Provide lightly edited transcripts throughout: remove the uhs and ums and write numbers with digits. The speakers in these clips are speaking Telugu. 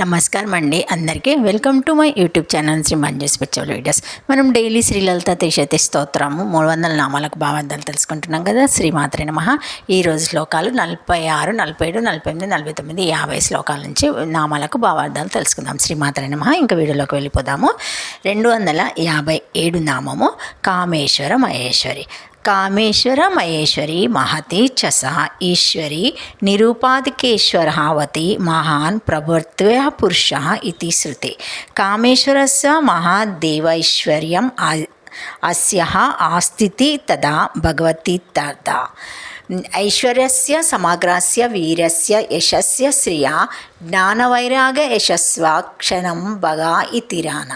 నమస్కారం అండి అందరికీ. Welcome to my YouTube channel Sri Manju spiritual videos. మనం డైలీ శ్రీ లలిత త్రిశతి స్తోత్రము 300 నామాలకు భావార్థాలు తెలుసుకుంటున్నాం కదా. శ్రీమాత్రే నమః. ఈరోజు శ్లోకాలు 46, 47, 48, 49, 50 శ్లోకాల నుంచి నామాలకు భావార్థాలు తెలుసుకుందాం. శ్రీమాత్రే నమః. ఇంకా వీడియోలోకి వెళ్ళిపోదాము. 257 నామము కామేశ్వర మహేశ్వరి. కామేశ్వర మహేశ్వరి మహతి చ సా ఈశ్వరి నిరూపాధికేశ్వరావతి మహాన్ ప్రవర్త్య పురుష ఇతి శృతి. కామేశ్వరస్య మహాదేవైశ్వర్యం అస్యః ఆస్థితి తదా భగవతి తదా. ఐశ్వర్యస్య సమగ్రస్య వీరస్య యశస్య శ్రియా జ్ఞానవైరాగ్య యశస్వ క్షణం భగా ఇతిరాన.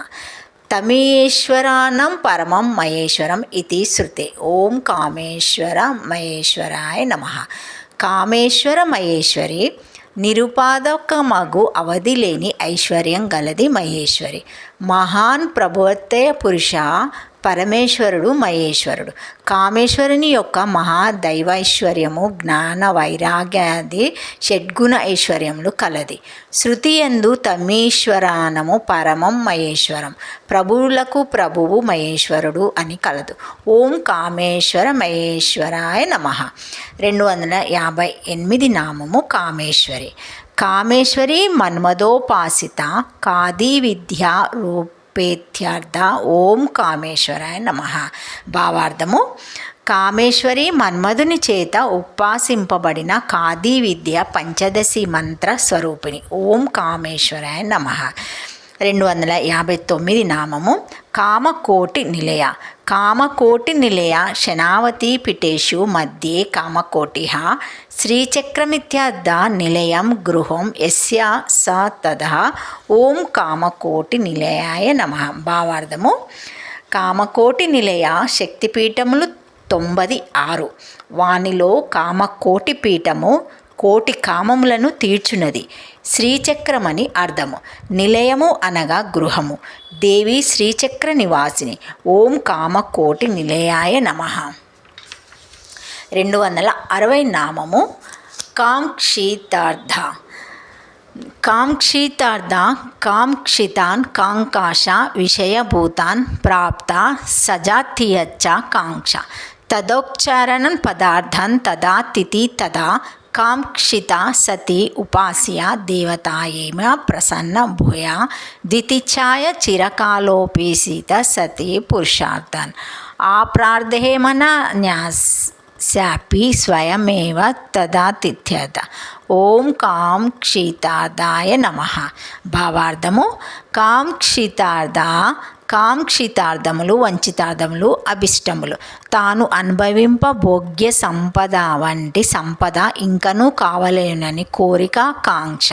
తమేశ్వరానం పరమం మహేశ్వరం ఇతి శృతే. ఓం కామేశ్వర మహేశ్వరాయ నమః. కామేశ్వర మహేశ్వరి నిరుపాదకమగు అవధి లేని ఐశ్వర్యం గలది మహేశ్వరి. మహాన్ ప్రభుత్వ పురుష పరమేశ్వరుడు మహేశ్వరుడు. కామేశ్వరుని యొక్క మహాదైవైశ్వర్యము జ్ఞాన వైరాగ్యాది షడ్గుణ ఐశ్వర్యములు కలది. శృతి యందు తమేశ్వరానము పరమం మహేశ్వరం, ప్రభువులకు ప్రభువు మహేశ్వరుడు అని కలదు. ఓం కామేశ్వర మహేశ్వరాయ నమః. 258 నామము కామేశ్వరి. కామేశ్వరి మన్మథోపాసిత కాది విద్యా రూపేత్యర్థ. ఓం కామేశ్వరాయ నమః. భావార్థము: కామేశ్వరి మన్మధుని చేత ఉపాసింపబడిన కాది విద్య పంచదశి మంత్ర స్వరూపిణి. ఓం కామేశ్వరాయ నమః. 259 నామము కామకోటి నిలయ. కామకోటి నిలయ శనావతి పీఠేషు మధ్యే కామకోటి శ్రీచక్రమిత్యర్థ నిలయం గృహం యస్య స తదా. ఓం కామకోటి నిలయాయ నమః. భావార్థము: కామకోటి నిలయ శక్తిపీఠములు 96, వానిలో కామకోటి పీఠము కోటి కామములను తీర్చున్నది. శ్రీచక్రమని అర్థము. నిలయము అనగా గృహము. దేవి శ్రీచక్ర నివాసిని. ఓం కామకోటి నిలయాయ నమః. 260 నామము కాంక్షితార్థ. కాంక్షితార్థ కాంక్షితాన్ కాంకాశ విషయభూతాన్ ప్రాప్త సజాతీయచ్చ కాంక్ష తదోచ్చారణం పదార్థం తదా తిథి తదా కాంక్షిత సతి ఉపాస్య దేవతాయేమ ప్రసన్న భూయ దితిఛాయ చిరకాలోపేసిత సతి పురుషార్థన్ ఆప్రార్థేమన న్యాస్యాపి స్వయమేవ తదా తిథ్యత. ఓం కాంక్షితార్థాయ నమః. భావార్థము: కాంక్షితార్థములు వంచితార్థములు అభిష్టములు తాను అనుభవింప భోగ్య సంపద వంటి సంపద ఇంకనూ కావలేనని కోరిక కాంక్ష.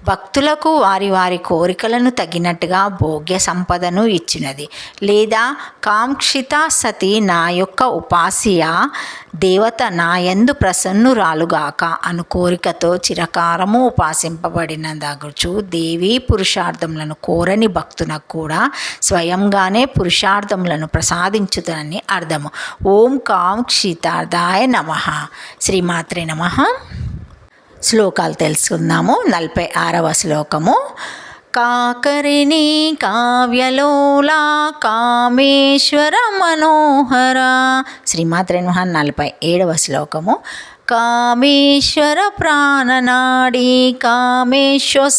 భక్తులకు వారి వారి కోరికలను తగినట్టుగా భోగ్య సంపదను ఇచ్చినది. లేదా కాంక్షిత సతి నా యొక్క ఉపాస్య దేవత నాయందు ప్రసన్నురాలుగాక అను కోరికతో చిరకాలము ఉపాసింపబడినదగుచు దేవి పురుషార్థములను కోరని భక్తునకు కూడా స్వయంగానే పురుషార్థములను ప్రసాదించుతనని అర్థము. ఓం కాంక్షితార్థాయ నమః. శ్రీమాత్రే నమః. శ్లోకాలు తెలుసుకుందాము. 46వ శ్లోకము కాకరిణి కావ్యలోలా కామేశ్వర మనోహర. శ్రీమాత్రే నమః. 47వ శ్లోకము కామేశ్వర ప్రాణనాడి కామేశ్వసంగవాసిని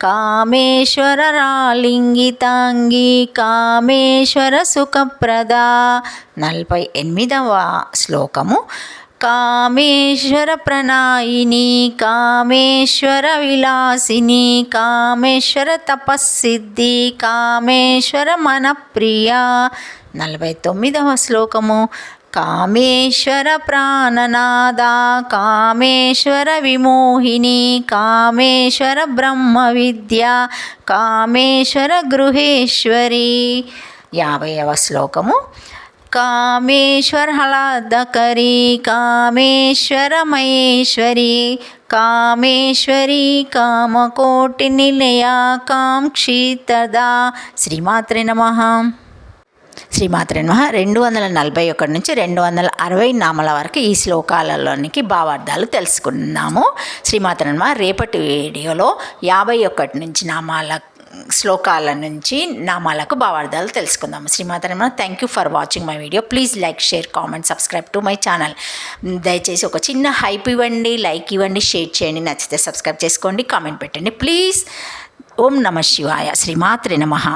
కామేశ్వర రాలింగితాంగి కామేశ్వర సుఖప్రద. 48వ శ్లోకము కామేశ్వర ప్రణాయిని కామేశ్వర విలాసిని కామేశ్వర తపస్సిద్ధి కామేశ్వర మనప్రియ. 49వ శ్లోకము కామేశ్వర ప్రాణనాద కామేశ్వర విమోహిని కామేశ్వర బ్రహ్మ విద్య కామేశ్వర గృహేశ్వరి. 50వ శ్లోకము కామేశ్వర హలాదకరి కామేశ్వర మహేశ్వరి కామేశ్వరి కామకోటి నిలయ కాంక్షితదా. శ్రీమాత్రే నమః. శ్రీమాత్రే నమః 241 నుంచి 260 నామాల వరకు ఈ శ్లోకాలలోనికి భావార్థాలు తెలుసుకున్నాము. శ్రీమాత్రే నమః. రేపటి వీడియోలో 51 నుంచి శ్లోకాల నుంచి నామాలకు భావార్థాలు తెలుసుకుందాము. శ్రీమాత్రే నమః. Thank you for watching my video. Please like, share, comment, subscribe to my channel. దయచేసి ఒక చిన్న హైప్ ఇవ్వండి, లైక్ ఇవ్వండి, షేర్ చేయండి, నచ్చితే సబ్స్క్రైబ్ చేసుకోండి, కామెంట్ పెట్టండి ప్లీజ్. ఓం నమః శివాయ. శ్రీమాత్రే నమః.